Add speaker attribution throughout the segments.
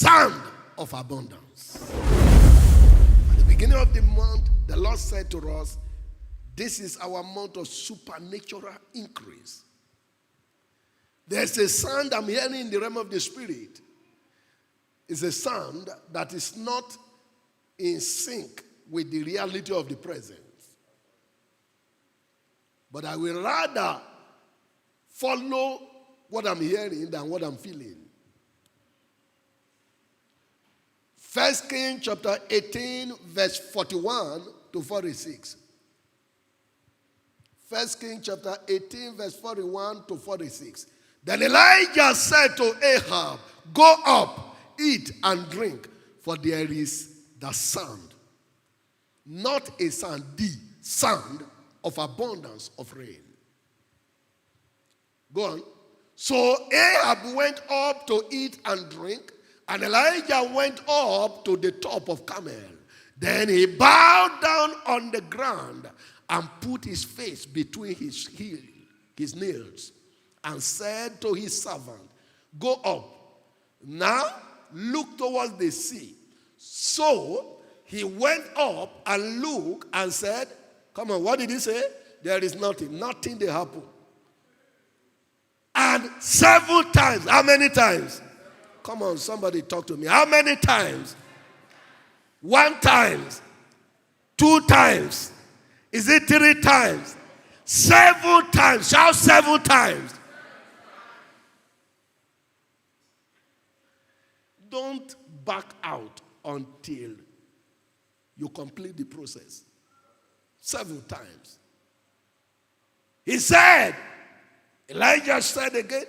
Speaker 1: Sound of abundance. At the beginning of the month, the Lord said to us, this is our month of supernatural increase. There's a sound I'm hearing in the realm of the spirit. It's a sound that is not in sync with the reality of the present. But I will rather follow what I'm hearing than what I'm feeling. 1 Kings chapter 18, verse 41 to 46. 1 Kings chapter 18, verse 41 to 46. Then Elijah said to Ahab, go up, eat and drink, for there is the sound. Not a sound, the sound of abundance of rain. Go on. So Ahab went up to eat and drink, and Elijah went up to the top of Carmel. Then he bowed down on the ground and put his face between his nails, and said to his servant, go up, now look towards the sea. So he went up and looked and said, come on, what did he say? There is nothing. Nothing they happen. And 7 times. How many times? Come on, somebody talk to me. How many times? 1 time. 2 times. Is it 3 times? 7 times. Shout 7 times. Don't back out until you complete the process. 7 times. He said, Elijah said again,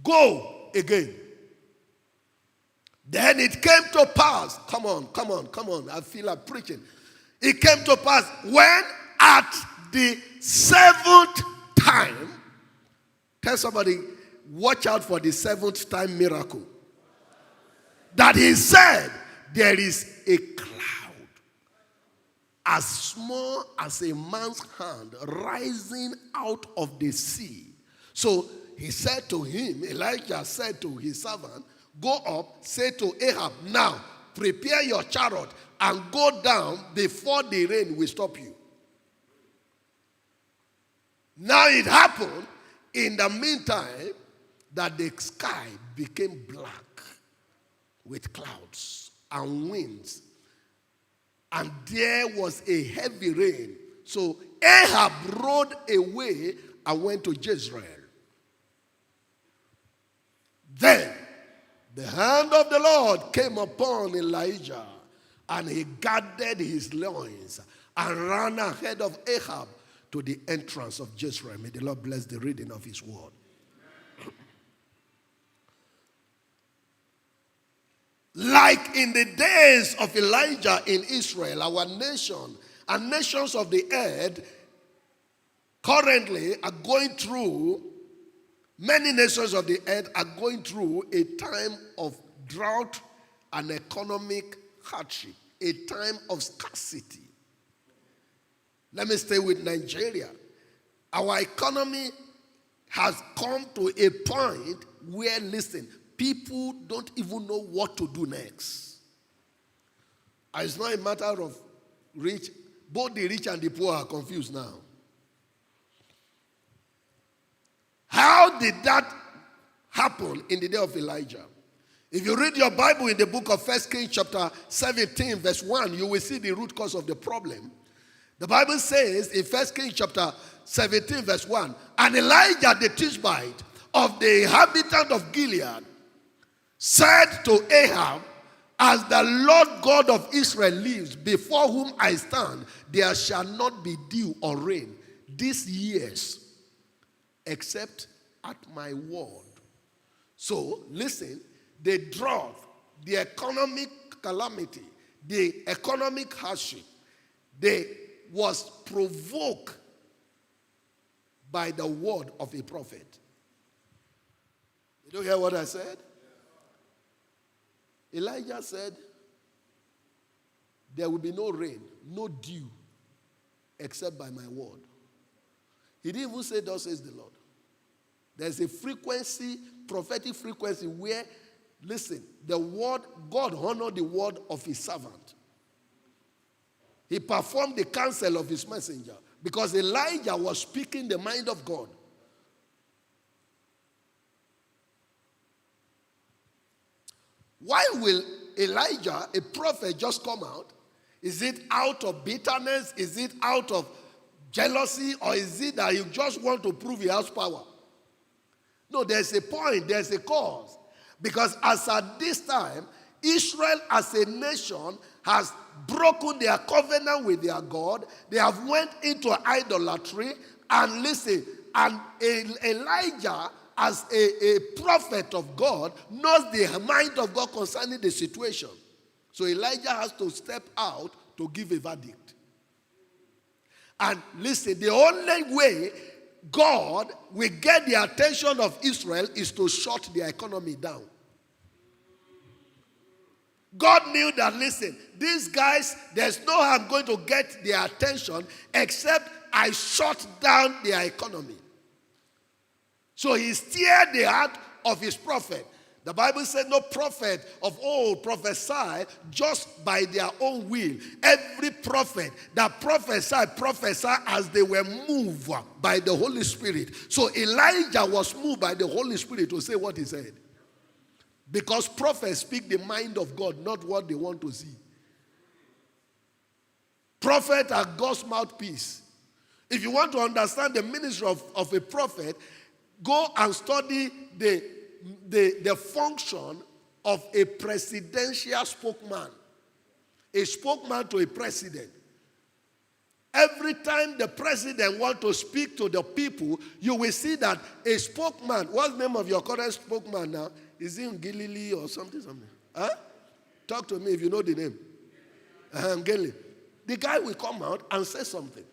Speaker 1: go again. Then it came to pass. Come on. I feel like preaching. It came to pass when at the 7th time, tell somebody, watch out for the 7th time miracle. That he said, there is a cloud as small as a man's hand rising out of the sea. So he said to him, Elijah said to his servant, go up, say to Ahab, now prepare your chariot and go down before the rain will stop you. Now it happened in the meantime that the sky became black with clouds and winds, and there was a heavy rain. So Ahab rode away and went to Jezreel. Then the hand of the Lord came upon Elijah, and he gathered his loins and ran ahead of Ahab to the entrance of Jezreel. May the Lord bless the reading of his word. Like in the days of Elijah in Israel, our nation and nations of the earth currently are going through, many nations of the earth are going through a time of drought and economic hardship, a time of scarcity. Let me stay with Nigeria. Our economy has come to a point where, listen, people don't even know what to do next. And it's not a matter of rich. Both the rich and the poor are confused now. How did that happen in the day of Elijah? If you read your Bible in the book of 1 Kings chapter 17 verse 1, you will see the root cause of the problem. The Bible says in 1 Kings chapter 17 verse 1, and Elijah the Tishbite of the inhabitant of Gilead said to Ahab, as the Lord God of Israel lives, before whom I stand, there shall not be dew or rain these years, except at my word. So, listen, the drought, the economic calamity, the economic hardship, was provoked by the word of a prophet. You don't hear what I said? Elijah said, there will be no rain, no dew, except by my word. He didn't even say, thus says the Lord. There's a frequency, prophetic frequency, where Listen, the word, God honored the word of his servant. He performed the counsel of his messenger because Elijah was speaking the mind of God. Why will Elijah, a prophet, just come out? Is it out of bitterness? Is it out of jealousy? Or is it that you just want to prove he has power? No, there's a point, there's a cause. Because as at this time, Israel as a nation has broken their covenant with their God. They have went into idolatry. And listen, and Elijah as a prophet of God knows the mind of God concerning the situation. So Elijah has to step out to give a verdict. And listen, the only way God will get the attention of Israel is to shut their economy down. God knew that, listen, these guys, there's no how I'm going to get their attention except I shut down their economy. So he steered the heart of his prophet. The Bible said no prophet of old prophesied just by their own will. Every prophet that prophesied as they were moved by the Holy Spirit. So Elijah was moved by the Holy Spirit to say what he said. Because prophets speak the mind of God, not what they want to see. Prophets are God's mouthpiece. If you want to understand the ministry of a prophet, go and study the function of a presidential spokesman. A spokesman to a president. Every time the president wants to speak to the people, you will see that a spokesman, what's the name of your current spokesman now? Is it Ngilili or something? Huh? Talk to me if you know the name. Ngili. The guy will come out and say something.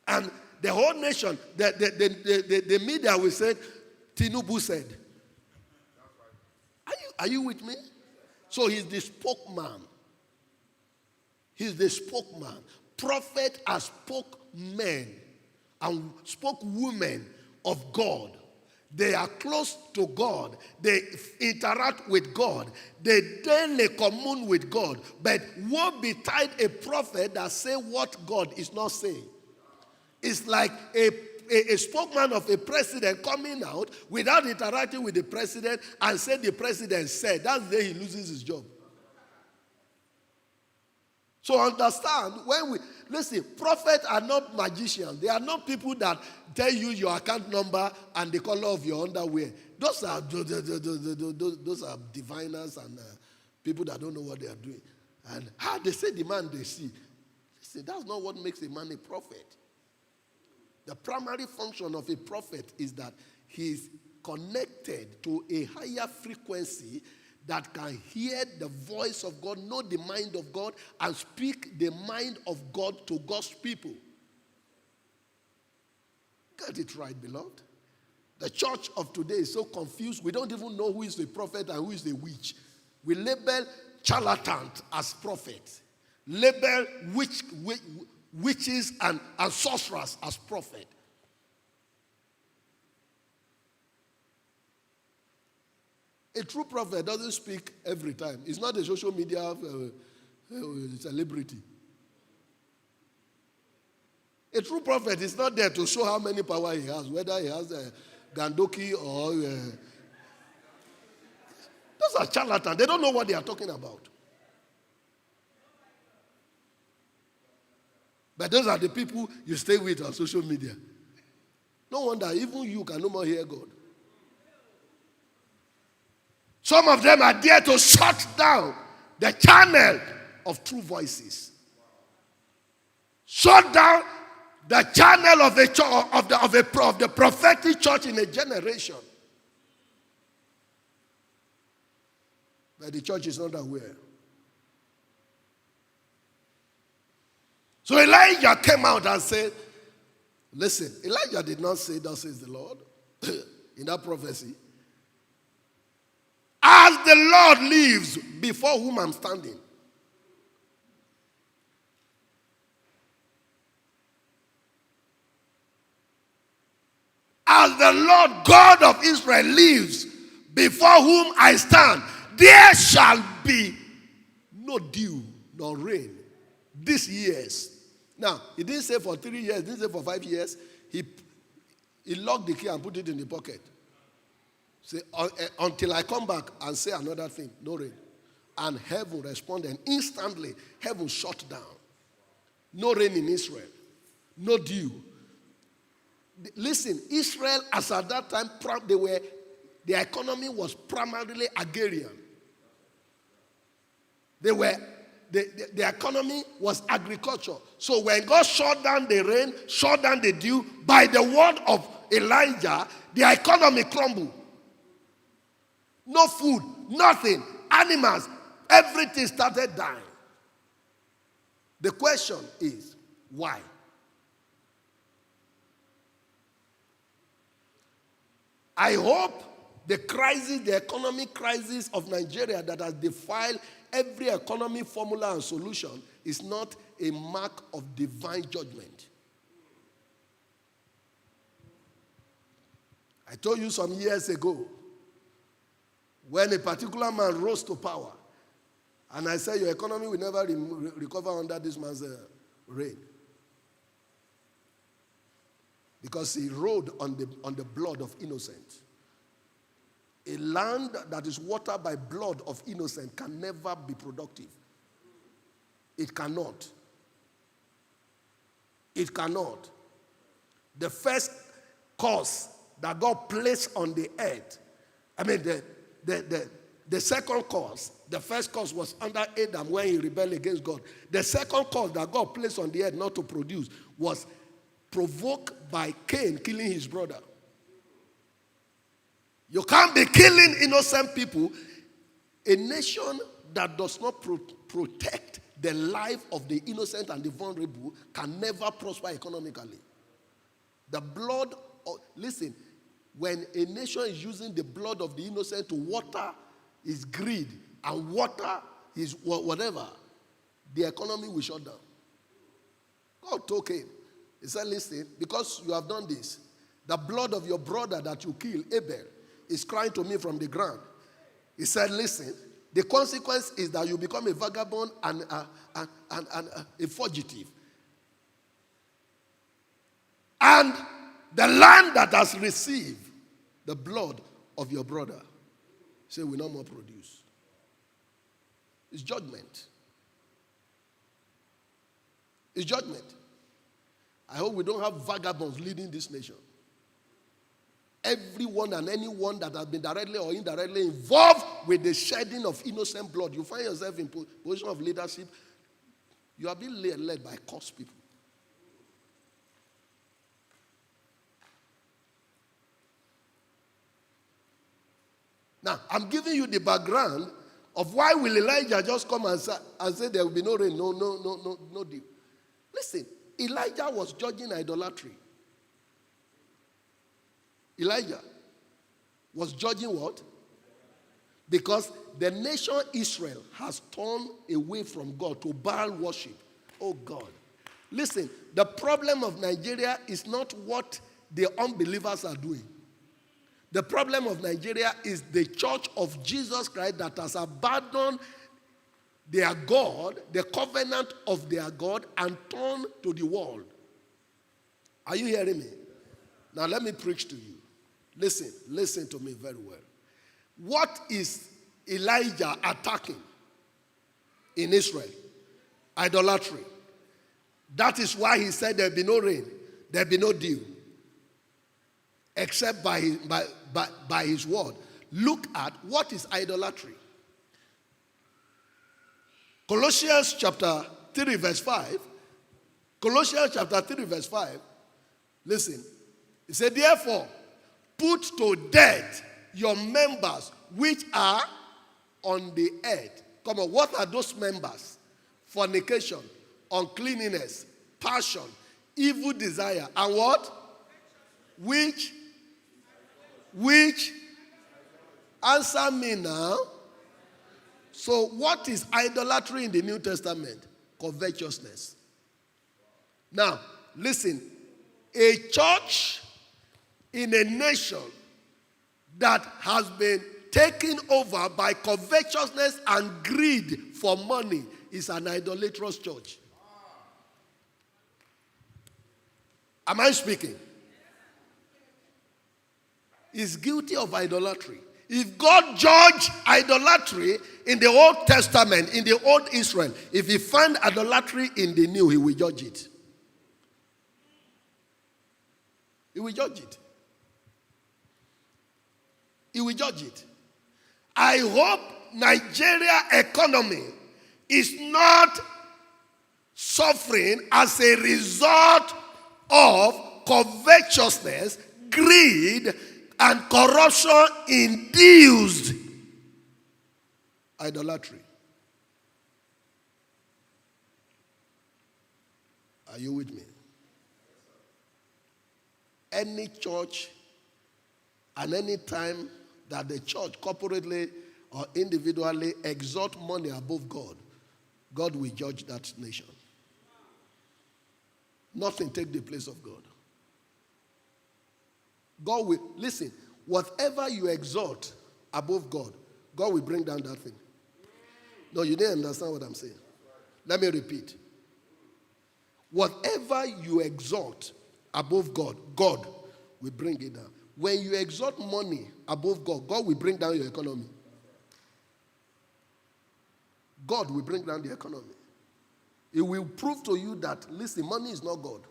Speaker 1: And the whole nation, the media will say, Tinubu said. Are you with me? So he's the spokesman. He's the spokesman. Prophet are spokesmen and spokeswomen of God. They are close to God. They interact with God. They daily commune with God. But woe betide a prophet that say what God is not saying. It's like a spokesman of a president coming out without interacting with the president and say the president said. That's the day he loses his job. So understand, listen, prophets are not magicians. They are not people that tell you your account number and the color of your underwear. Those are diviners and people that don't know what they are doing. And how they say the man they see. Listen, that's not what makes a man a prophet. The primary function of a prophet is that he is connected to a higher frequency that can hear the voice of God, know the mind of God, and speak the mind of God to God's people. Get it right, beloved. The church of today is so confused. We don't even know who is the prophet and who is the witch. We label charlatans as prophets. Label witches and sorcerers as prophets. A true prophet doesn't speak every time. It's not a social media celebrity. A true prophet is not there to show how many power he has, whether he has a Gandoki or... those are charlatans. They don't know what they are talking about. But those are the people you stay with on social media. No wonder even you can no more hear God. Some of them are there to shut down the channel of true voices. Shut down the channel of the prophetic church in a generation. But the church is not aware. So Elijah came out and said, listen, Elijah did not say, thus says the Lord, in that prophecy. As the Lord lives before whom I'm standing. As the Lord God of Israel lives before whom I stand. there shall be no dew nor rain these years. Now, he didn't say for 3 years, he didn't say for 5 years. He locked the key and put it in the pocket. Say, until I come back and say another thing, no rain. And heaven responded. Instantly, heaven shut down. No rain in Israel. No dew. Listen, Israel, as at that time, their economy was primarily agrarian. The economy was agriculture. So when God shut down the rain, shut down the dew, by the word of Elijah, the economy crumbled. No food, nothing, animals, everything started dying. The question is, why? I hope the economic crisis of Nigeria that has defiled every economy formula and solution is not a mark of divine judgment. I told you some years ago, when a particular man rose to power, and I said, your economy will never recover under this man's reign. Because he rode on the blood of innocents. A land that is watered by blood of innocent can never be productive. It cannot. It cannot. The first curse that God placed on the earth, the second curse, the first curse was under Adam when he rebelled against God. The second curse that God placed on the earth not to produce was provoked by Cain killing his brother. You can't be killing innocent people. A nation that does not protect the life of the innocent and the vulnerable can never prosper economically. The blood listen, when a nation is using the blood of the innocent to water his greed and water his whatever, the economy will shut down. God told him, he said, listen, because you have done this, the blood of your brother that you killed, Abel, is crying to me from the ground. He said, listen, the consequence is that you become a vagabond and a fugitive. And the land that has received the blood of your brother, say, will no more produce. It's judgment. It's judgment. I hope we don't have vagabonds leading this nation. Everyone and anyone that has been directly or indirectly involved with the shedding of innocent blood, you find yourself in position of leadership, you are being led by cursed people. Now, I'm giving you the background of why will Elijah just come and say there will be no rain, no dew. Listen, Elijah was judging idolatry. Elijah was judging what? Because the nation Israel has turned away from God to Baal worship. Oh God. Listen, the problem of Nigeria is not what the unbelievers are doing. The problem of Nigeria is the church of Jesus Christ that has abandoned their God, the covenant of their God, and turned to the world. Are you hearing me? Now let me preach to you. Listen to me very well. What is Elijah attacking in Israel? Idolatry. That is why he said there will be no rain, there will be no dew, except by his word. Look at what is idolatry. Colossians chapter 3 verse 5. Colossians chapter 3 verse 5. Listen. He said, therefore, put to death your members which are on the earth. Come on, what are those members? Fornication, uncleanness, passion, evil desire, and what? Which? Answer me now. So what is idolatry in the New Testament? Covetousness. Now, listen. A church in a nation that has been taken over by covetousness and greed for money is an idolatrous church. Am I speaking? Is guilty of idolatry. If God judged idolatry in the Old Testament, in the Old Israel, if he found idolatry in the New, he will judge it. He will judge it. He will judge it. I hope Nigeria economy is not suffering as a result of covetousness, greed, and corruption induced idolatry. Are you with me? Any church and any time that the church corporately or individually exalt money above God, God will judge that nation. Nothing take the place of God. God will, listen, whatever you exalt above God, God will bring down that thing. No, you didn't understand what I'm saying. Let me repeat. Whatever you exalt above God, God will bring it down. When you exalt money above God, God will bring down your economy. God will bring down the economy. It will prove to you that, listen, money is not God.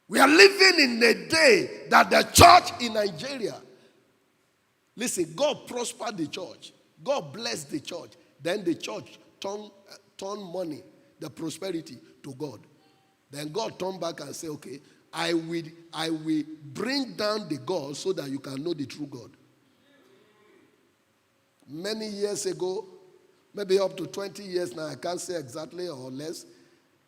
Speaker 1: We are living in a day that the church in Nigeria, listen, God prospered the church. God blessed the church. Then the church turned money, the prosperity, to God. Then God turned back and said, okay, I will bring down the God so that you can know the true God. Many years ago, maybe up to 20 years now, I can't say exactly or less,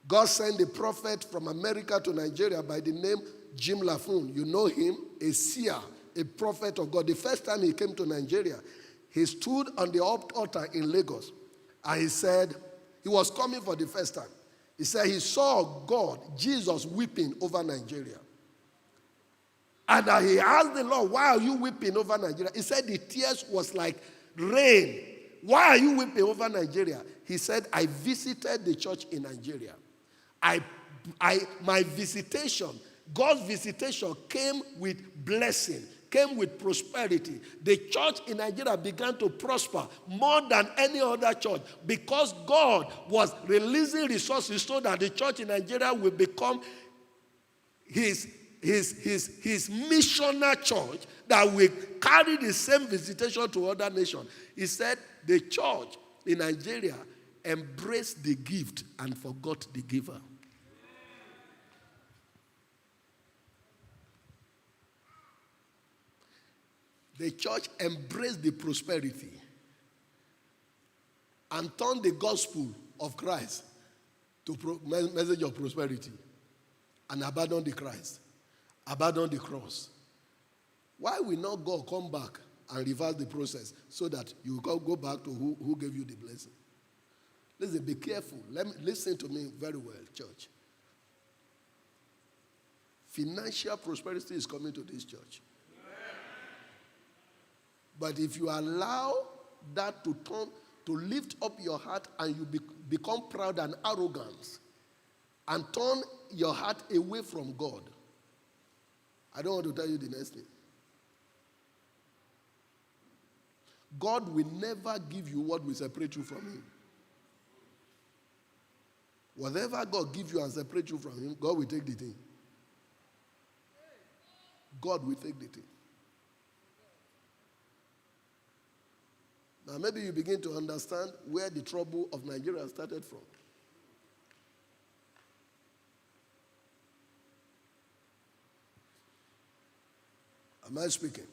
Speaker 1: God sent a prophet from America to Nigeria by the name Jim Laffoon. You know him, a seer, a prophet of God. The first time he came to Nigeria, he stood on the altar in Lagos and he said, he was coming for the first time. He said he saw God, Jesus, weeping over Nigeria. And he asked the Lord, why are you weeping over Nigeria? He said the tears was like rain. Why are you weeping over Nigeria? He said, I visited the church in Nigeria. My visitation, God's visitation came with blessing, came with prosperity. The church in Nigeria began to prosper more than any other church because God was releasing resources so that the church in Nigeria will become his missionary church that will carry the same visitation to other nations. He said the church in Nigeria embraced the gift and forgot the giver. The church embraced the prosperity and turned the gospel of Christ to message of prosperity and abandoned the Christ, abandoned the cross. Why will not God come back and reverse the process so that you go back to who gave you the blessing? Listen, be careful. Listen to me very well, church. Financial prosperity is coming to this church. But if you allow that to lift up your heart and you become proud and arrogant and turn your heart away from God, I don't want to tell you the next thing. God will never give you what will separate you from him. Whatever God gives you and separate you from him, God will take the thing. God will take the thing. Now maybe you begin to understand where the trouble of Nigeria started from. Am I speaking?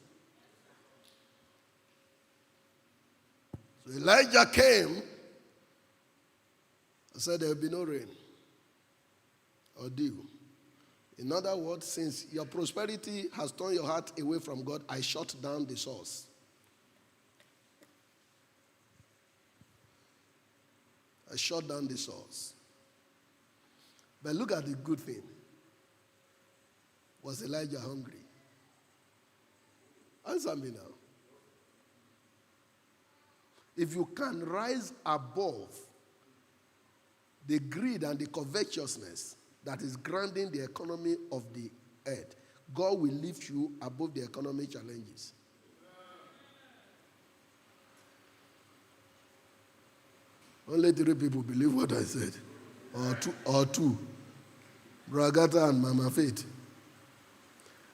Speaker 1: So Elijah came and said there will be no rain or dew. In other words, since your prosperity has turned your heart away from God, I shut down the source. I shut down the source. But look at the good thing. Was Elijah hungry? Answer me now. If you can rise above the greed and the covetousness that is grounding the economy of the earth, God will lift you above the economic challenges. Only 3 people believe what I said. Or two. Bragata and Mama Faith.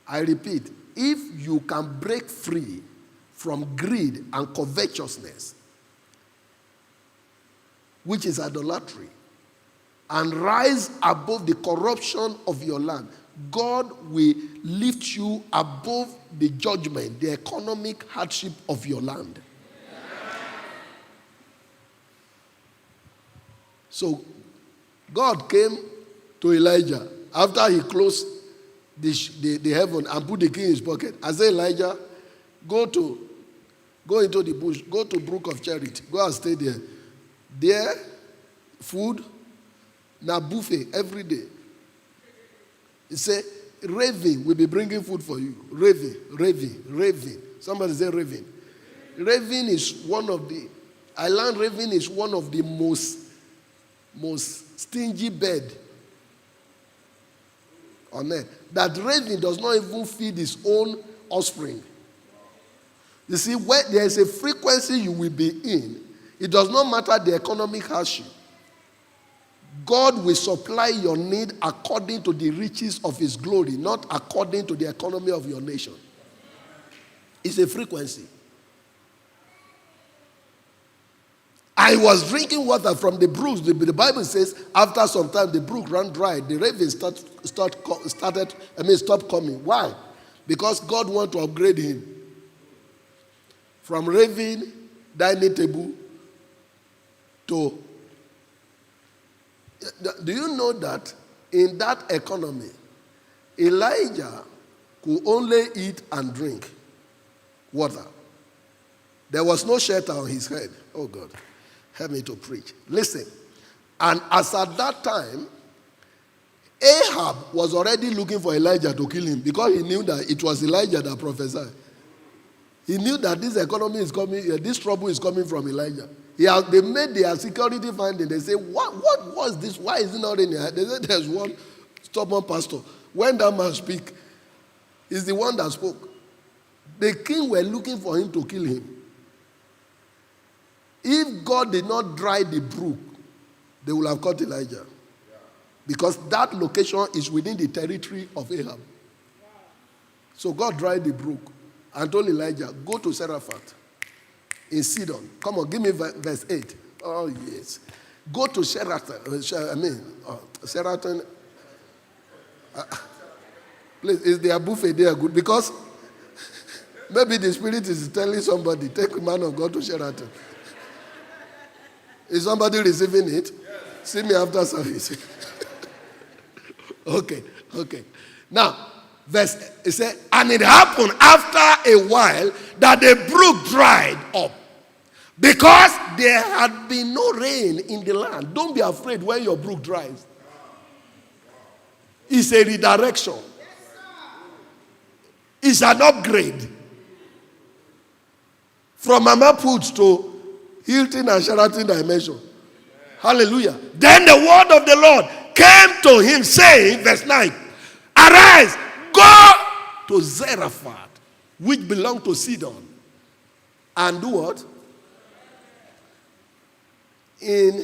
Speaker 1: I repeat, if you can break free from greed and covetousness, which is idolatry, and rise above the corruption of your land, God will lift you above the judgment, the economic hardship of your land. So, God came to Elijah after he closed the heaven and put the key in his pocket. I said, Elijah, go into the bush, go to Brook of Charity, go and stay there. There, food, now buffet every day. He said, raven will be bringing food for you. Raven. Somebody say raven. Raven is one of the most stingy bird on earth. That raven does not even feed his own offspring. You see, where there is a frequency you will be in, it does not matter the economic hardship. God will supply your need according to the riches of his glory, not according to the economy of your nation. It's a frequency. I was drinking water from the brooks. The Bible says after some time the brook ran dry. The ravens stopped coming. Why? Because God wanted to upgrade him. From raven, dining table, to... Do you know that in that economy, Elijah could only eat and drink water? There was no shelter on his head. Oh God, help me to preach. Listen, and as at that time, Ahab was already looking for Elijah to kill him because he knew that it was Elijah that prophesied. He knew that this economy is coming, this trouble is coming from Elijah. They made their security finding. They say, what was this? Why is it not in here? They said there's one stubborn pastor. When that man speak, he's the one that spoke. The king were looking for him to kill him. If God did not dry the brook, they would have caught Elijah. Because that location is within the territory of Ahab. So God dried the brook and told Elijah, go to Zarephath in Sidon. Come on, give me verse 8. Oh, yes. Go to Sheraton. Sheraton. Please, is there a buffet there good? Because maybe the Spirit is telling somebody, take a man of God to Sheraton. Is somebody receiving it? Yes. See me after service. Okay. Now, it said, and it happened after a while that the brook dried up because there had been no rain in the land. Don't be afraid when your brook dries. It's a redirection. It's an upgrade. From Mama Put to Hilton and Sheraton dimension. Hallelujah. Then the word of the Lord came to him saying, verse 9, arise, go to Zarephath, which belonged to Sidon, and do what? In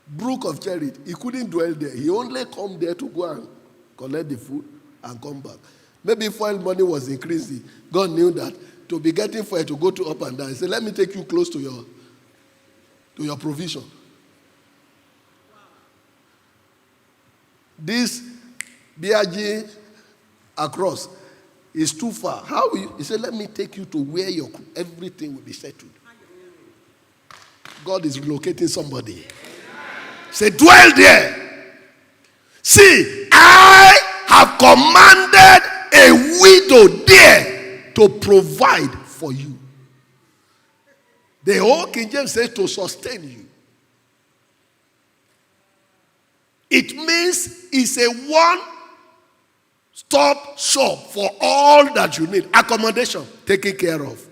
Speaker 1: Brook of Charity. He couldn't dwell there. He only come there to go and collect the food and come back. Maybe fuel money was increasing. God knew that to be getting fuel to go to up and down. He said, let me take you close to your provision. This BRG across is too far. How will you? He said, let me take you to where everything will be settled. God is relocating somebody. Say, dwell there. See, I have commanded a widow there to provide for you. The whole King James says to sustain you. It means it's a one Stop shop for all that you need. Accommodation, taken care of.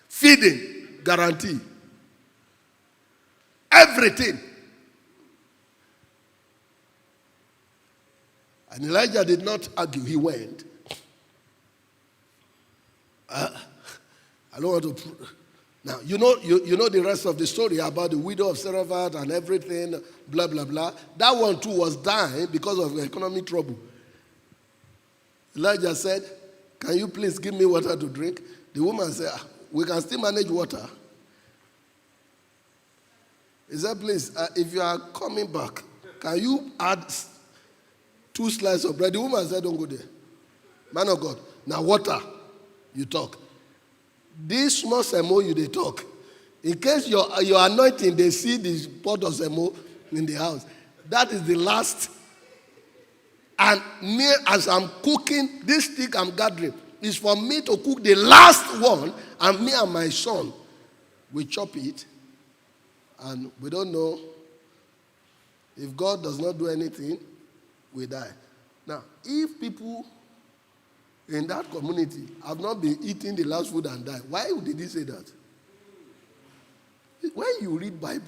Speaker 1: Feeding, guarantee. Everything. And Elijah did not argue. He went. I don't want to. Now, you know the rest of the story about the widow of Seraphat and everything, blah, blah, blah. That one too was dying because of economic trouble. Elijah said, can you please give me water to drink? The woman said, we can still manage water. He said, please, if you are coming back, can you add 2 slices of bread? The woman said, don't go there. Man of God, now water, you talk. This small semo you they talk. In case your anointing, they see this pot of semo in the house. That is the last. And me, as I'm cooking, this stick I'm gathering is for me to cook the last one, and me and my son, we chop it, and we don't know if God does not do anything, we die. Now, if people in that community have not been eating the last food and die, why did he say that? When you read Bible,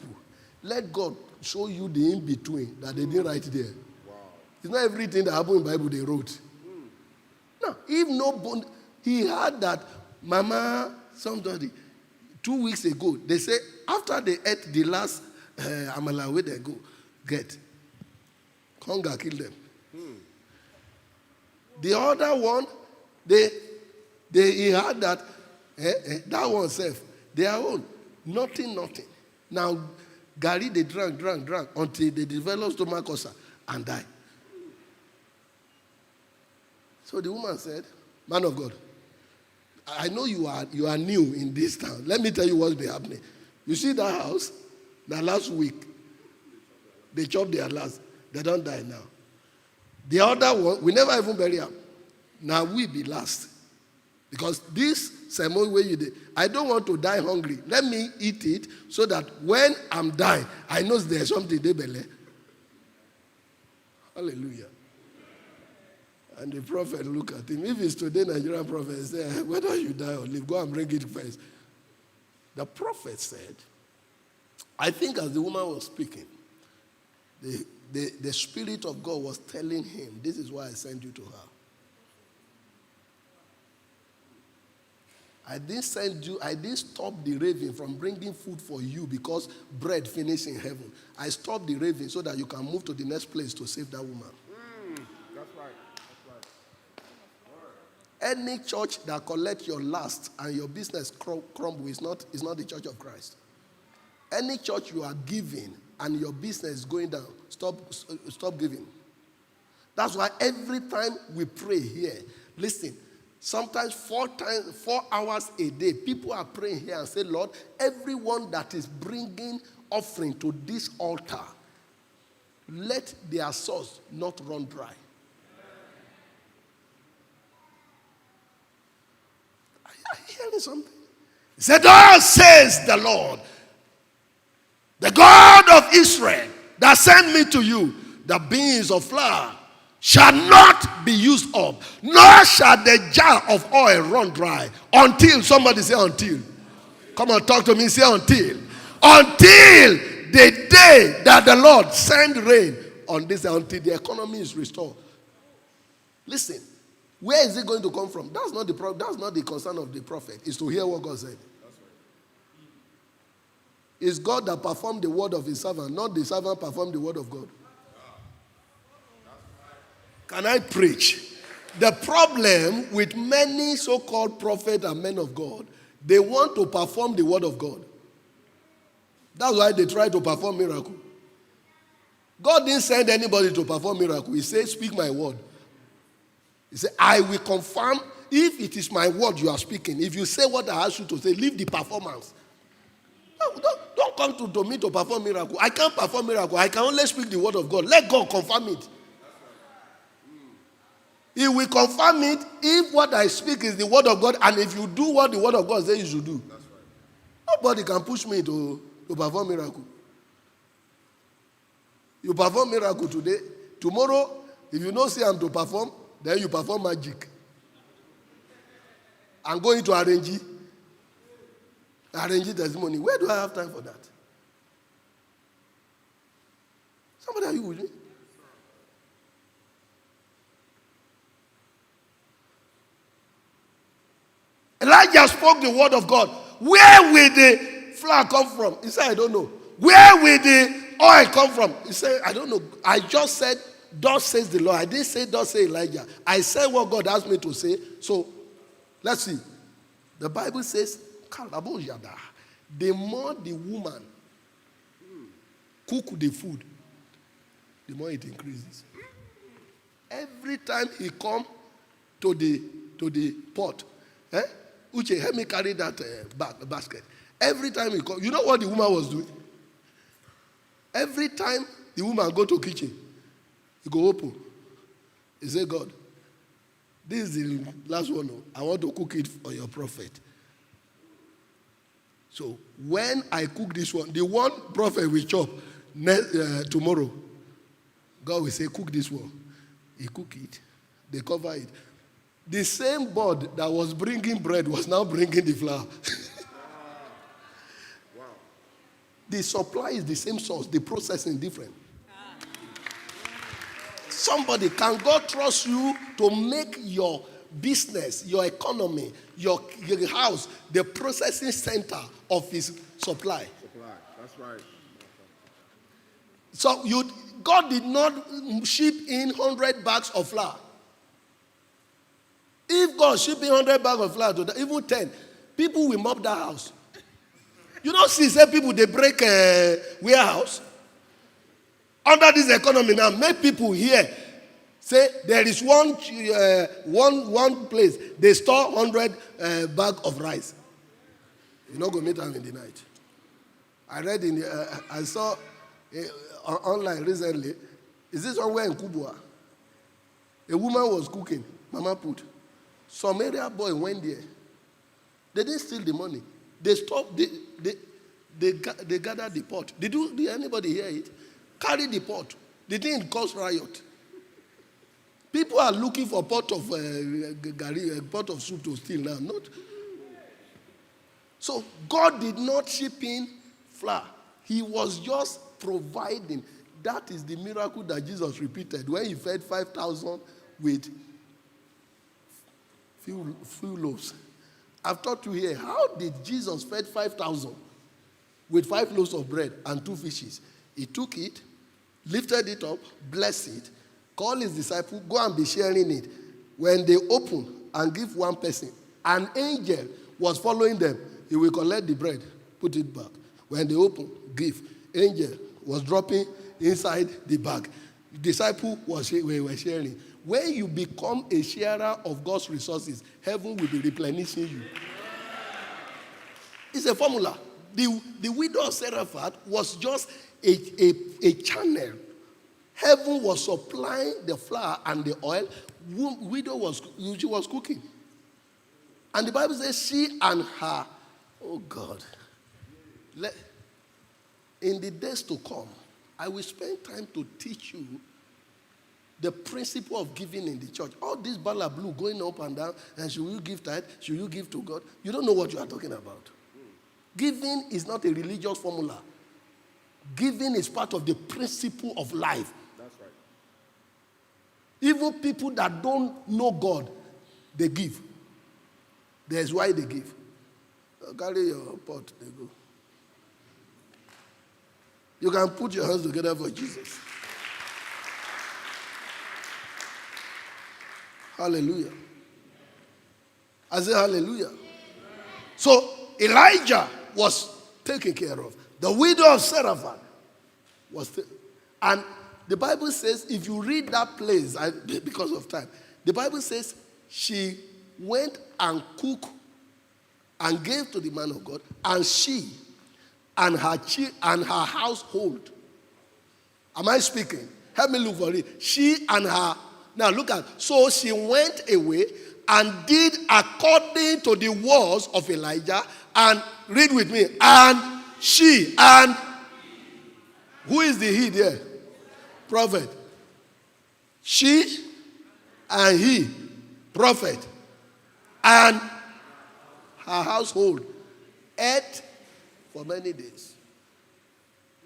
Speaker 1: let God show you the in-between that they didn't write there. Wow. It's not everything that happened in the Bible they wrote. Now, if no, he had that mama, somebody, 2 weeks ago, they say after they ate the last amala, where they go, get, hunger kill them. The other one, he had that, that one self, their own, nothing. Now, Gary, they drank until they developed stomach ulcer and died. So the woman said, man of God, I know you are new in this town. Let me tell you what's been happening. You see that house? Now last week, they chopped their last. They don't die now. The other one, we never even bury them. Now we be last. Because this sermon where you did, I don't want to die hungry. Let me eat it so that when I'm dying, I know there's something they belly. Hallelujah. And the prophet look at him. If it's today, Nigerian prophet say, whether you die or live, go and bring it first. The prophet said, I think as the woman was speaking, the Spirit of God was telling him, this is why I sent you to her. I didn't stop the raven from bringing food for you because bread finished in heaven. I stopped the raven so that you can move to the next place to save that woman.
Speaker 2: That's right.
Speaker 1: Any church that collects your last and your business crumble is not the church of Christ. Any church you are giving and your business is going down, stop giving. That's why every time we pray here, listen, sometimes 4 hours a day, people are praying here and say, Lord, everyone that is bringing offering to this altar, let their source not run dry. Are you hearing something? He said, thus says the Lord, the God of Israel that sent me to you, the beans of flour shall not be used up, nor shall the jar of oil run dry until, somebody say until. Come on, talk to me, say until. Until the day that the Lord send rain on this, until the economy is restored. Listen, where is it going to come from? That's not the concern of the prophet, is to hear what God said. It's God that performed the word of his servant, not the servant performed the word of God. Can I preach? The problem with many so-called prophets and men of God, they want to perform the word of God. That's why they try to perform miracle. God didn't send anybody to perform miracle. He said, speak my word. He said, I will confirm if it is my word you are speaking. If you say what I ask you to say, leave the performance. No, don't come to me to perform miracle. I can't perform miracle. I can only speak the word of God. Let God confirm it. He will confirm it if what I speak is the word of God, and if you do what the word of God says you should do. That's right. Nobody can push me to perform miracle. You perform miracle today. Tomorrow, if you don't see I'm to perform, Then you perform magic. And go into arrange testimony. Where do I have time for that? Somebody, are you with me? Elijah spoke the word of God. Where will the flour come from? He said, I don't know. Where will the oil come from? He said, I don't know. I just said, thus says the Lord. I didn't say, thus say Elijah. I said what God asked me to say. So, let's see. The Bible says, the more the woman cook the food, the more it increases. Every time he come to the pot, Uche, help me carry that basket. Every time he come, you know what the woman was doing? Every time the woman go to kitchen, he go open. He say, God, this is the last one. I want to cook it for your prophet. So when I cook this one, the one prophet will chop tomorrow. God will say, cook this one. He cook it. They cover it. The same board that was bringing bread was now bringing the flour. Wow. The supply is the same source. The processing different. Somebody, can God trust you to make your business, your economy, your house, the processing center of his supply?
Speaker 2: That's right.
Speaker 1: So God did not ship in 100 bags of flour. If God ship in 100 bags of flour, even 10, people will mop that house. You don't see, say people, they break a warehouse. Under this economy now, make people here say there is one place, they store 100 bag of rice. You're not going to meet them in the night. I saw online recently, is this somewhere in Kubwa? A woman was cooking, Mama put. Some area boy went there. They didn't steal the money. They stopped, they gathered the pot. Did anybody hear it? Carry the pot. They didn't cause riot. People are looking for pot of pot of soup to steal now. Not. So God did not ship in flour. He was just providing. That is the miracle that Jesus repeated when he fed 5,000 with few loaves. I've taught you here, how did Jesus fed 5,000 with 5 loaves of bread and 2 fishes? He took it, lifted it up, blessed it, called his disciples, go and be sharing it. When they open and give one person, an angel was following them. He will collect the bread, put it back. When they open, give. Angel was dropping inside the bag. The disciple were sharing. When you become a sharer of God's resources, heaven will be replenishing you. It's a formula. The widow of Zarephath was just a channel. Heaven was supplying the flour and the oil. Widow was cooking. And the Bible says she and her, oh God, in the days to come, I will spend time to teach you the principle of giving in the church. All this bala blue going up and down, and should you give tithe? Should you give to God? You don't know what you are talking about. Giving is not a religious formula. Giving is part of the principle of life.
Speaker 2: That's right.
Speaker 1: Even people that don't know God, they give. That's why they give. Carry your pot, they go. You can put your hands together for Jesus. Hallelujah. I say hallelujah. So Elijah was taken care of. The widow of Zarephath was and the Bible says, if you read that place, because of time, the Bible says she went and cooked and gave to the man of God, and she and her household. Am I speaking? Help me look for it. She and her. Now look at. So she went away and did according to the words of Elijah. And read with me. And she and who is the he there? Prophet. She and he, prophet, and her household ate for many days.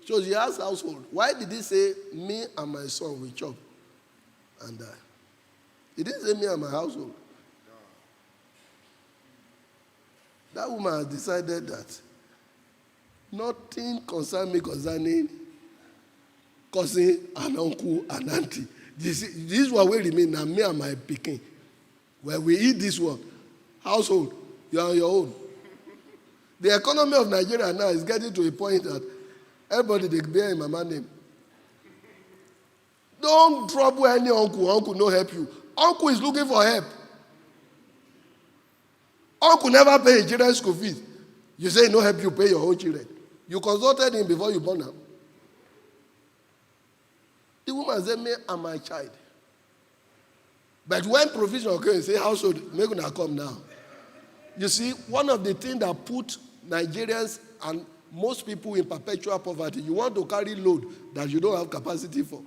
Speaker 1: So she asked household, why did he say, me and my son will chop and die? He didn't say me and my household. That woman has decided that nothing concerns me concerning cousin and uncle and auntie. This one will remain now, me and my pikin. When we eat this one, household, you are on your own. The economy of Nigeria now is getting to a point that everybody they bear in mama name. Don't trouble any uncle. Uncle no help you. Uncle is looking for help. Uncle never pay his children's school fees. You say no help you pay your own children. You consulted him before you born him. The woman said, me and my child. But when provision occurs, say household, make una come now. You see, one of the things that put Nigerians and most people in perpetual poverty, you want to carry load that you don't have capacity for.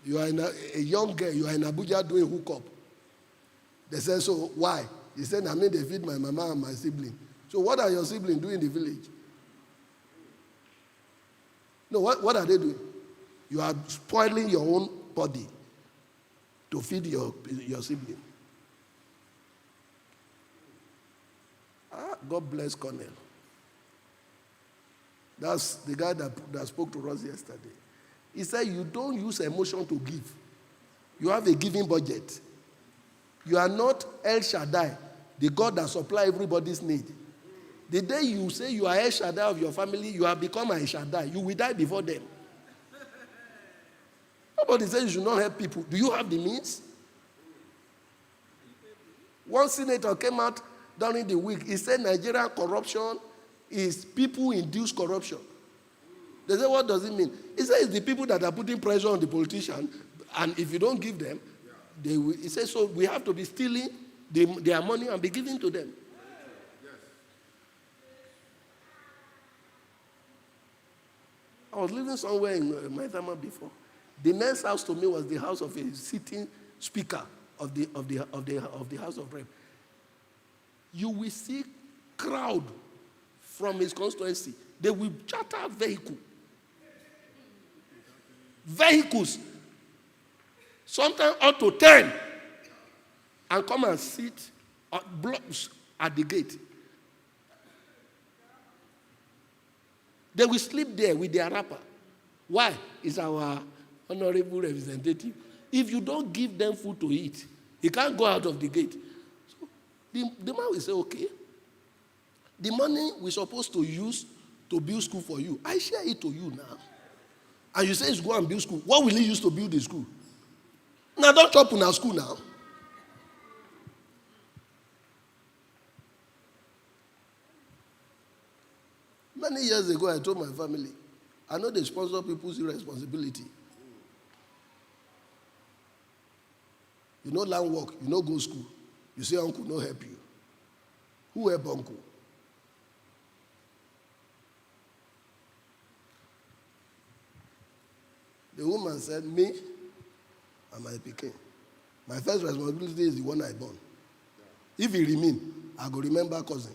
Speaker 1: You are a young girl, you are in Abuja doing hookup. They said, so why? He said, I mean, they feed my mama and my sibling. So what are your siblings doing in the village? No, what are they doing? You are spoiling your own body to feed your sibling. God bless Cornell. That's the guy that spoke to us yesterday. He said, you don't use emotion to give. You have a giving budget. You are not El Shaddai, the God that supplies everybody's need. The day you say you are El Shaddai of your family, you have become El Shaddai. You will die before them. Nobody says you should not help people. Do you have the means? One senator came out during the week. He said Nigerian corruption is people-induced corruption. They said, what does it mean? He said it's the people that are putting pressure on the politician, and if you don't give them, they will. He said, so we have to be stealing their money and be giving to them. I was living somewhere in Maitama before. The next house to me was the house of a sitting speaker of the House of Rep. You will see crowd from his constituency. They will charter vehicles, sometimes up to 10, and come and sit blocks at the gate. They will sleep there with their wrapper. Why? It's our honorable representative. If you don't give them food to eat, he can't go out of the gate. So the man will say, okay, the money we're supposed to use to build school for you, I share it to you now. And you say it's go and build school. What will he use to build the school? Now don't chop on our school now. Many years ago, I told my family, I know they sponsor people's irresponsibility. You know land work, you know go school. You say uncle no help you. Who help uncle? The woman said, me and my pikin. My first responsibility is the one I born. If he remain, I go remember cousin.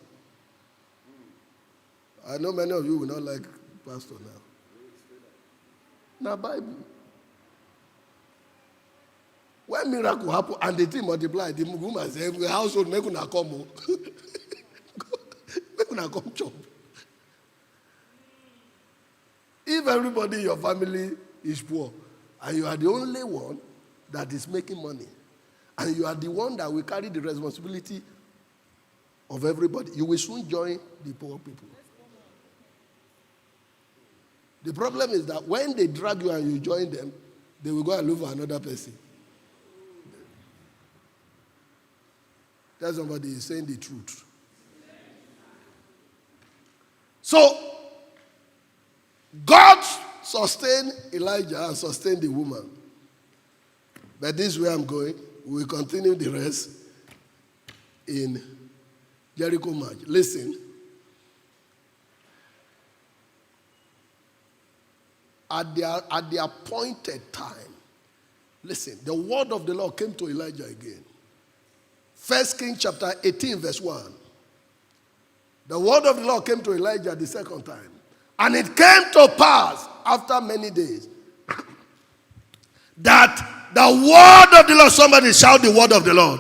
Speaker 1: I know many of you will not like pastor now. Now Bible. When miracle happen and the thing multiply, the woman say, the household make una come. Make una come chop. If everybody in your family is poor, and you are the only one that is making money, and you are the one that will carry the responsibility of everybody, you will soon join the poor people. The problem is that when they drag you and you join them, they will go and look for another person. Tell somebody is saying the truth. So, God sustained Elijah and sustained the woman. But this is where I'm going. We will continue the rest in Jericho March. Listen. At the appointed time, Listen, the word of the Lord came to Elijah again. 1 Kings chapter 18 verse 1. The word of the Lord came to Elijah the second time. And it came to pass after many days that the word of the Lord, somebody shout the word of the Lord.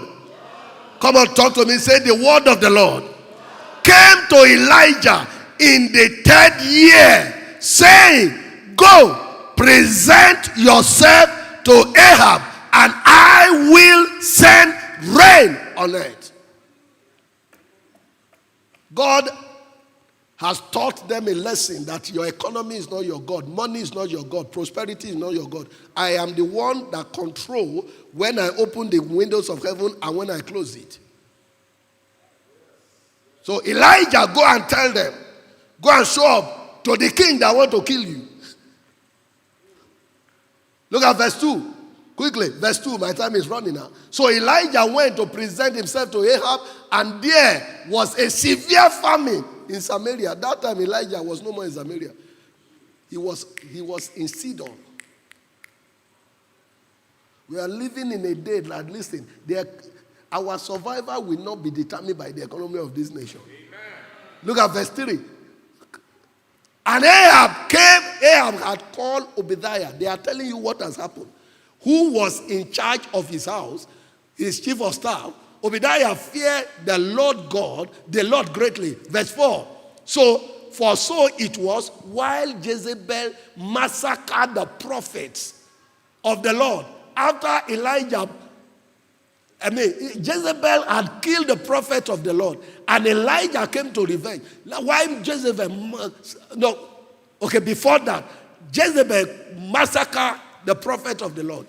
Speaker 1: Come on, talk to me. Say the word of the Lord came to Elijah in the 3rd year, saying, go, present yourself to Ahab, and I will send rain on it. God has taught them a lesson that your economy is not your God, money is not your God, prosperity is not your God. I am the one that control when I open the windows of heaven and when I close it. So Elijah, go and tell them, go and show up to the king that want to kill you. Look at verse 2. Quickly, verse 2, my time is running now. So Elijah went to present himself to Ahab, and there was a severe famine in Samaria. That time Elijah was no more in Samaria. He was in Sidon. We are living in a day that, listen, our survival will not be determined by the economy of this nation. Amen. Look at verse 3. And Ahab had called Obadiah. They are telling you what has happened. Who was in charge of his house, his chief of staff. Obadiah feared the Lord God, the Lord greatly. Verse 4. So it was while Jezebel massacred the prophets of the Lord. After Jezebel had killed the prophet of the Lord, and Elijah came to revenge. Why Jezebel? Before that, Jezebel massacred the prophet of the Lord.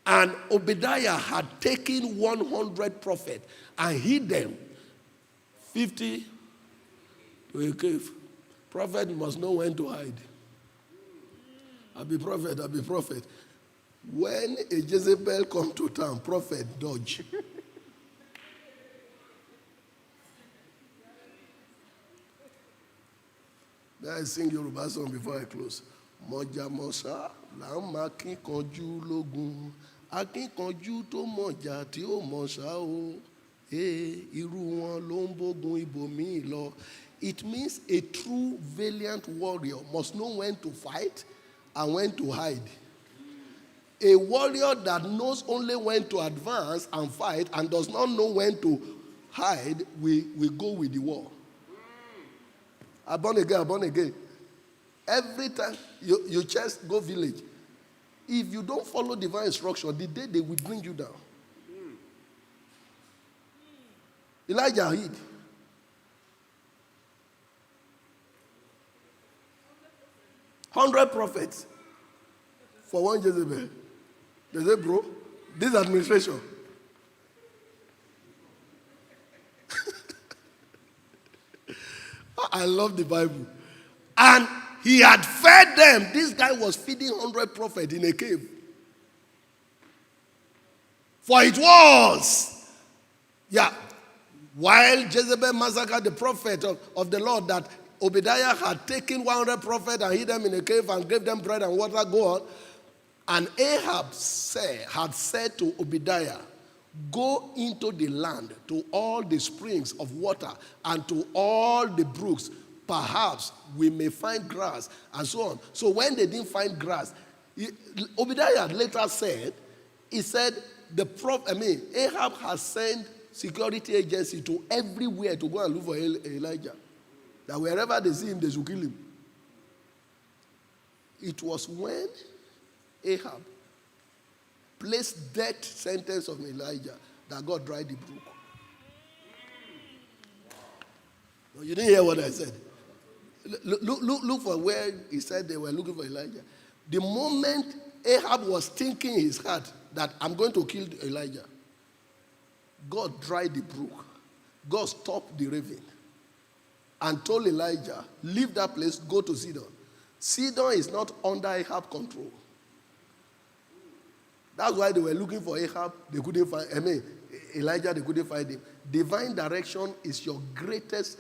Speaker 1: And Obadiah had taken 100 prophets and hid them 50 to a cave. Prophet must know when to hide. I'll be prophet. When a Jezebel come to town, prophet dodge. May I sing Yoruba song before I close? Mọ̀jà mọ̀sá là ń máa kíkanjú lógun, akíkanjú tó mọ̀jà tí ó mọ̀sá o, irú wọn ló ń bógun ibòmíì lọ. It means a true valiant warrior must know when to fight and when to hide. A warrior that knows only when to advance and fight and does not know when to hide will go with the war. I born again. Every time you just go village, if you don't follow divine instruction, the day they will bring you down. Elijah hid. $100 prophets for one Jezebel. They say, bro, this administration. I love the Bible. And he had fed them. This guy was feeding 100 prophets in a cave. For it was, while Jezebel massacred the prophet of the Lord, that Obadiah had taken 100 prophets and hid them in a cave and gave them bread and water, go on. And Ahab had said to Obadiah, go into the land to all the springs of water and to all the brooks. Perhaps we may find grass, and so on. So when they didn't find grass, Obadiah later said, Ahab has sent security agency to everywhere to go and look for Elijah. That wherever they see him, they should kill him. It was when Ahab placed death sentence on Elijah that God dried the brook. No, you didn't hear what I said. Look for where he said they were looking for Elijah. The moment Ahab was thinking in his heart that I'm going to kill Elijah, God dried the brook. God stopped the raven and told Elijah, leave that place, go to Sidon. Sidon is not under Ahab control. That's why they were looking for Ahab. They couldn't find Elijah, they couldn't find him. Divine direction is your greatest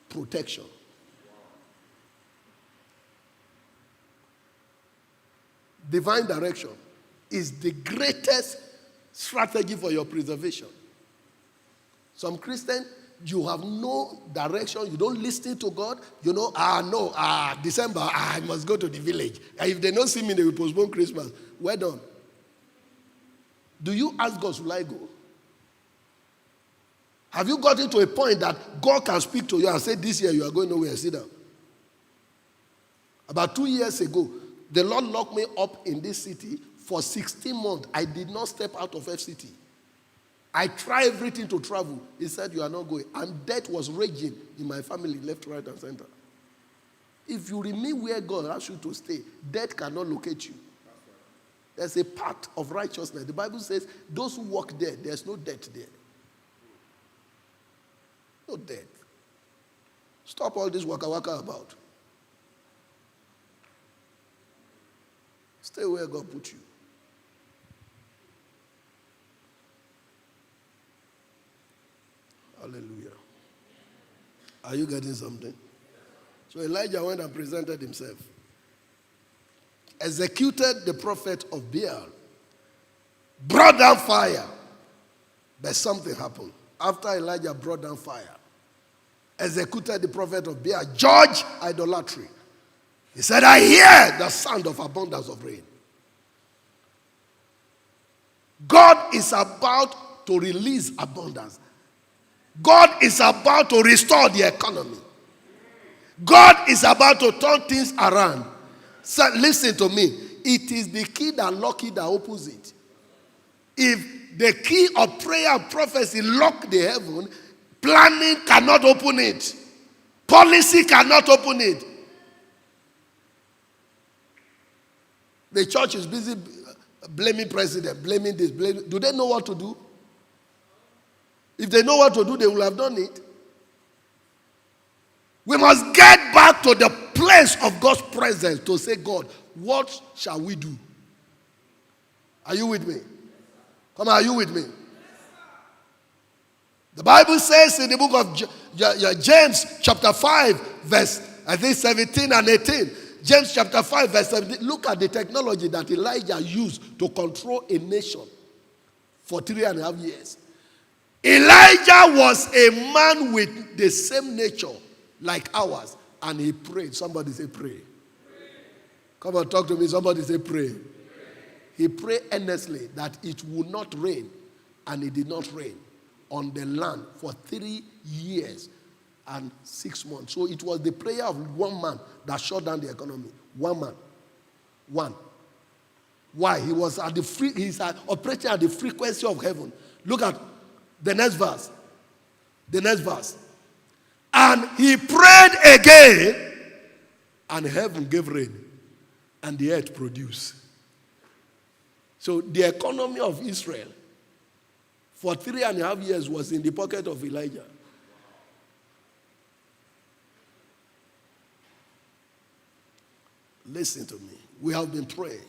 Speaker 1: protection. Divine direction is the greatest strategy for your preservation. Some Christians, you have no direction. You don't listen to God. You know, December, I must go to the village. And if they don't see me, they will postpone Christmas. Well done. Do you ask God, will I go? Have you gotten to a point that God can speak to you and say, this year you are going nowhere, sit down? About 2 years ago, the Lord locked me up in this city for 16 months. I did not step out of FCT. I tried everything to travel. He said, you are not going. And death was raging in my family, left, right, and center. If you remain where God asks you to stay, death cannot locate you. There's a path of righteousness. The Bible says, those who walk there, there's no death there. No death. Stop all this waka waka about. Stay where God put you. Hallelujah. Are you getting something? So Elijah went and presented himself. Executed the prophet of Baal. Brought down fire. But something happened. After Elijah brought down fire, executed the prophet of Baal, judged idolatry. He said, I hear the sound of abundance of rain. God is about to release abundance. God is about to restore the economy. God is about to turn things around. So listen to me. It is the key that locks it that opens it. If the key of prayer and prophecy lock the heaven, planning cannot open it. Policy cannot open it. The church is busy blaming president, blaming this, blaming. Do they know what to do? If they know what to do, they will have done it. We must get back to the place of God's presence to say, God, what shall we do? Are you with me? Come on, are you with me? The Bible says in the book of James chapter 5, verse, I think 17 and 18. James chapter 5, verse 17. Look at the technology that Elijah used to control a nation for 3.5 years. Elijah was a man with the same nature like ours, and he prayed. Somebody say pray. Come on, talk to me. Somebody say pray. He prayed earnestly that it would not rain, and it did not rain on the land for 3 years and 6 months. So it was the prayer of one man that shut down the economy. One man. One. Why? He was at he's operating at the frequency of heaven. Look at the next verse. The next verse. And he prayed again, and heaven gave rain, and the earth produced. So the economy of Israel for 3.5 years was in the pocket of Elijah. Listen to me. We have been praying.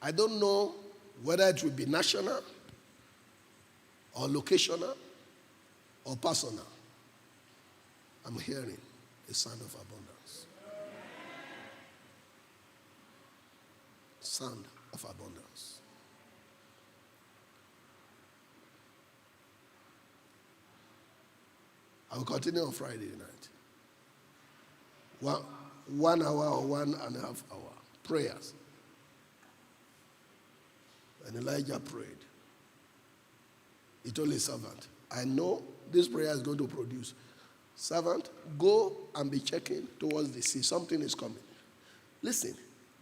Speaker 1: I don't know whether it will be national or locational or personal. I'm hearing a sound of abundance. Sound of abundance. I will continue on Friday night. 1 hour or 1.5 hours. Prayers. And Elijah prayed. He told his servant, I know this prayer is going to produce. Servant, go and be checking towards the sea. Something is coming. Listen,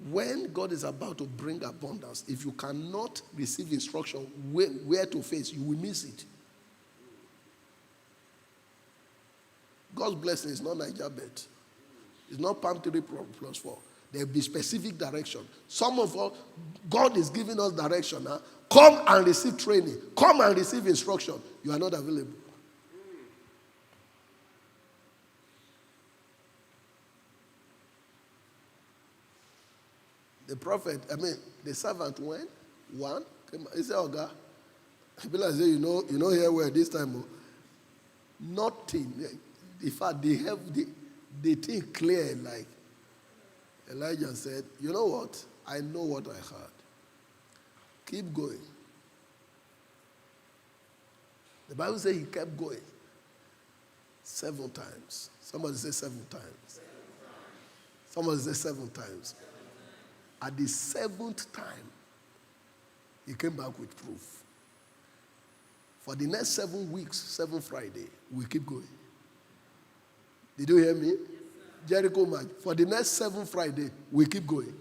Speaker 1: when God is about to bring abundance, if you cannot receive instruction where to face, you will miss it. God's blessing is not Niger bet. It's not palm 3 plus 4. There will be specific direction. Some of us, God is giving us direction. Huh? Come and receive training. Come and receive instruction. You are not available. The prophet, the servant went. One, he said, Oga, people say, you know here where this time, nothing. In fact, they have the thing clear, like Elijah said, you know what? I know what I heard. Keep going. The Bible says he kept going 7 times. Somebody say 7 times. Somebody say 7 times. At the 7th time, he came back with proof. For the next 7 weeks, 7 Friday, we keep going. Did you hear me? Jericho March. For the next 7 Friday, we keep going.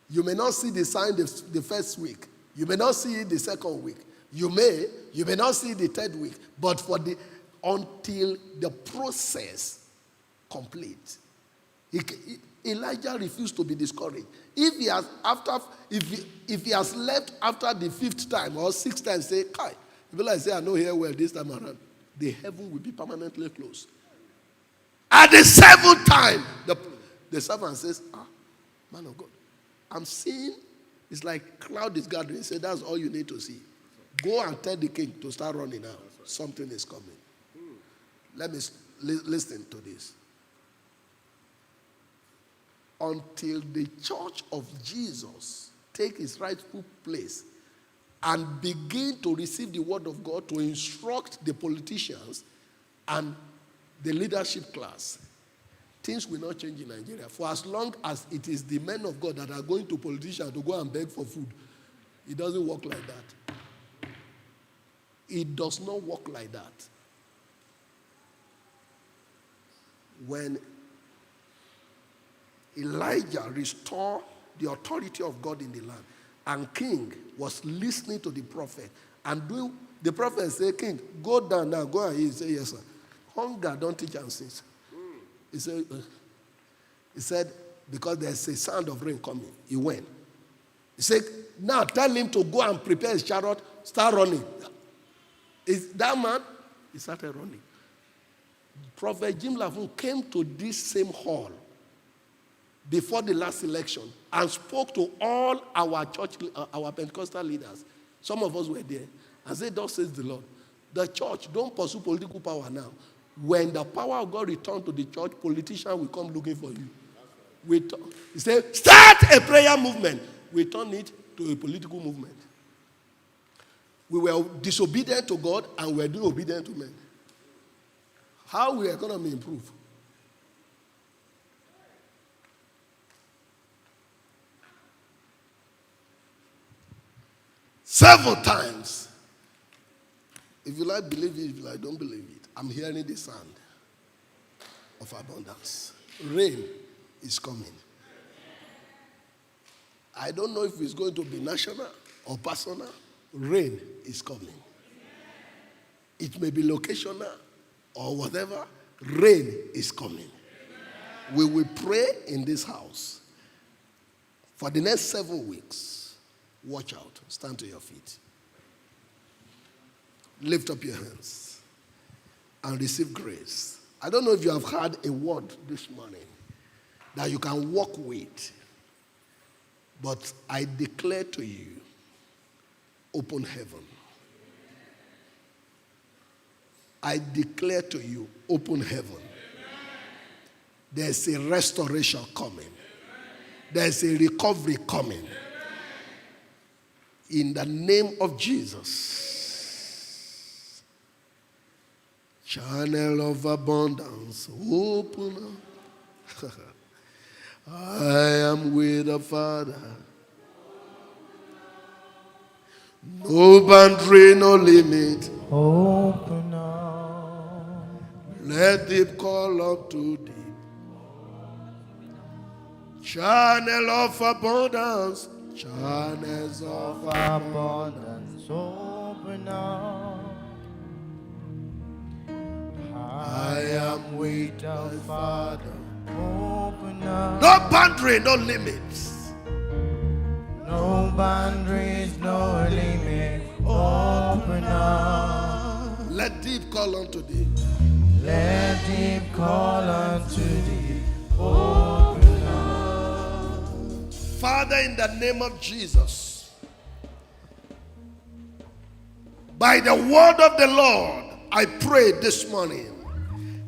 Speaker 1: You may not see the sign the first week. You may not see it the second week. You may not see the 3rd week. But until the process complete. Elijah refused to be discouraged. If he has left after the 5th time or 6th time, say, Kai, people like say, I know here well this time around, the heaven will be permanently closed. At the 7th time, the servant says, man of God, I'm seeing, it's like cloud is gathering. He said, that's all you need to see. Go and tell the king to start running now. Something is coming. Let me listen to this. Until the church of Jesus take its rightful place and begin to receive the word of God to instruct the politicians and the leadership class, things will not change in Nigeria. For as long as it is the men of God that are going to politicians to go and beg for food, it doesn't work like that. It does not work like that. When Elijah restored the authority of God in the land, and king was listening to the prophet, and the prophet said, King, go down now, go and eat. He said, yes, sir. Hunger don't teach and since. He said, because there's a sound of rain coming. He went. He said, now tell him to go and prepare his chariot, start running. Is that man? He started running. Prophet Jim Lavun came to this same hall before the last election and spoke to all our church, our Pentecostal leaders. Some of us were there and said, thus says the Lord, the church, don't pursue political power now. When the power of God returns to the church, politicians will come looking for you. He said, start a prayer movement. We turn it to a political movement. We were disobedient to God and we were doing obedient to men. How will the economy improve? Several times. If you like, believe it. If you like, don't believe it. I'm hearing the sound of abundance. Rain is coming. I don't know if it's going to be national or personal. Rain is coming. It may be locational or whatever. Rain is coming. We will pray in this house for the next 7 weeks. Watch out. Stand to your feet. Lift up your hands and receive grace. I don't know if you have heard a word this morning that you can walk with, but I declare to you, open heaven. I declare to you, open heaven. There's a restoration coming. There's a recovery coming. In the name of Jesus. Channel of abundance, open up. I am with the Father. No boundary, no limit.
Speaker 2: Open up.
Speaker 1: Let deep call up to deep. Channel of abundance. Channels of
Speaker 2: Abundance, open up.
Speaker 1: I am with
Speaker 2: the Father. Open up.
Speaker 1: no boundary, no limits.
Speaker 2: No boundaries, no limit. Open up.
Speaker 1: Let deep call unto thee.
Speaker 2: Let deep call unto thee. Open up.
Speaker 1: Father, in the name of Jesus, by the word of the Lord, I pray this morning,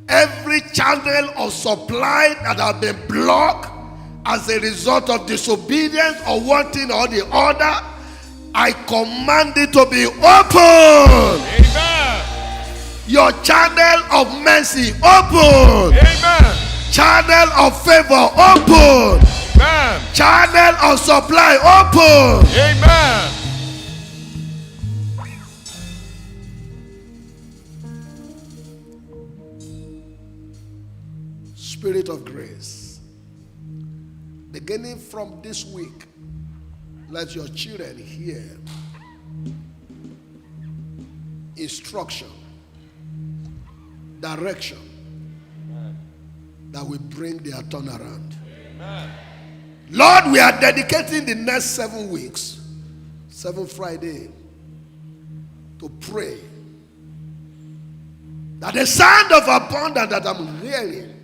Speaker 1: every channel of supply that has been blocked as a result of disobedience or one thing or the other, I command it to be open.
Speaker 3: Amen.
Speaker 1: Your channel of mercy open.
Speaker 3: Amen.
Speaker 1: Channel of favor open.
Speaker 3: Amen.
Speaker 1: Channel of supply open.
Speaker 3: Amen.
Speaker 1: Spirit of grace, beginning from this week, let your children hear instruction, direction that will bring their turnaround.
Speaker 3: Amen.
Speaker 1: Lord, we are dedicating the next 7 weeks, 7 Friday, to pray that the sound of abundance that I'm hearing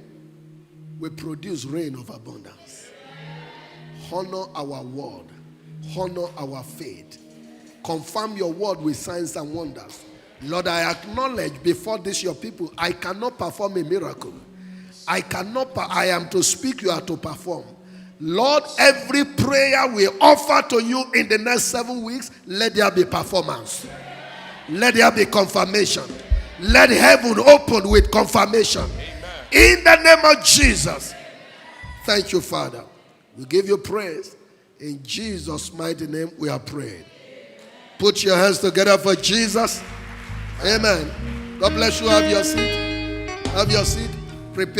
Speaker 1: will produce rain of abundance. Honor our word. Honor our faith. Confirm your word with signs and wonders. Lord, I acknowledge before this your people, I cannot perform a miracle. I am to speak, you are to perform. Lord, every prayer we offer to you in the next 7 weeks, let there be performance. Let there be confirmation. Let heaven open with confirmation. In the name of Jesus. Thank you, Father. We give you praise. In Jesus' mighty name we are praying. Put your hands together for Jesus. Amen. God bless you. Have your seat. Have your seat. Prepare.